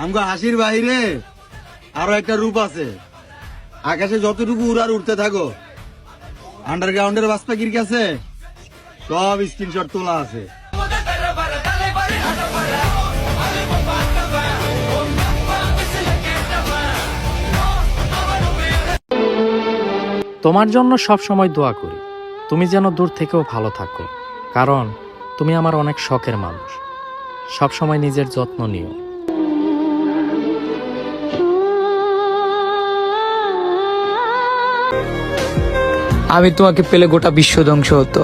আমগো হাসির বাহিরে আরো একটা রূপ আছে। আকাশে যতটুকু উড়ার উঠতে থাকো, আন্ডারগ্রাউন্ডের বাস পাখির কাছে সব স্ক্রিনশট তোলা আছে। তোমার জন্য সব সময় দোয়া করি, তুমি যেন দূর থেকেও ভালো থাকো, কারণ তুমি আমার অনেক শখের মানুষ। সব সময় নিজের যত্ন নিও। আমি তোমাকে পেলে গোটা বিশ্ব ধ্বংস হতো।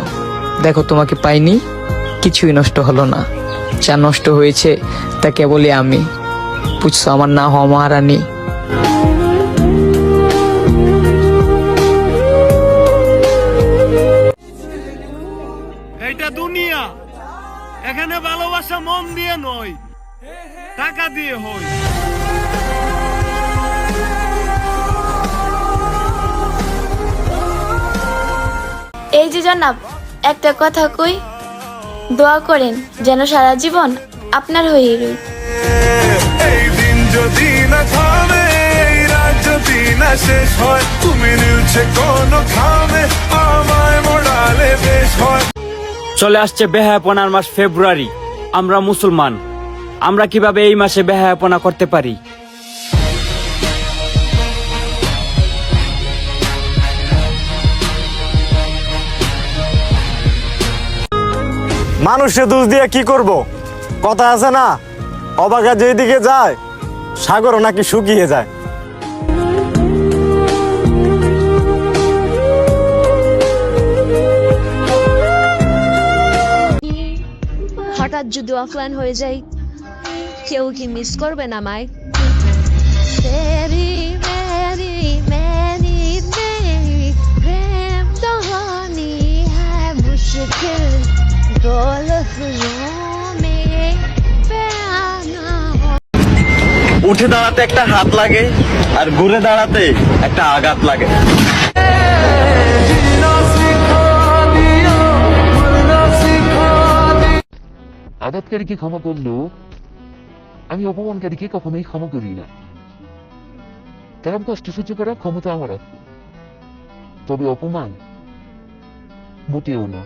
দেখো তোমাকে পাইনি, কিছুই নষ্ট হলো না। যা নষ্ট হয়েছে তা কেবলই আমি। বুঝছো, আমার না হওয়া মহারানী। এইটা দুনিয়া, এখানে ভালোবাসা মন দিয়ে নয়, টাকা দিয়ে হয়। এই যে জনাব, একটা কথা কই, দোয়া করেন যেন সারা জীবন আপনার হয়ে রই। এই দিন যদি না থামে, এই রাত যদি না শেষ হয়, তুমি নিলছে কোন খামে, আমায় মোড়ালে বেশ হয়। চলে আসছে বেহায়াপনার মাস ফেব্রুয়ারি। আমরা মুসলমান, আমরা কিভাবে এই মাসে বেহায়াপনা করতে পারি? মানুষে দোষ দিয়ে কি করব? কথা আছে না, অবাগা যেদিকে যায় সাগরও নাকি শুকিয়ে যায়। হঠাৎ যদি অফলাইন হয়ে যায়, কেউ কি মিস করবে না আমায়? উঠে দাঁড়াতে একটা হাত লাগে, আর ঘুরে দাঁড়াতে একটা আঘাত লাগে। আঘাতকারীকে ক্ষমা করলেও আমি অপমানকারীকে কখনোই ক্ষমা করি না। কারণ কষ্ট সহ্য করার ক্ষমতা আমার আছে, তবে অপমান মোটেও না।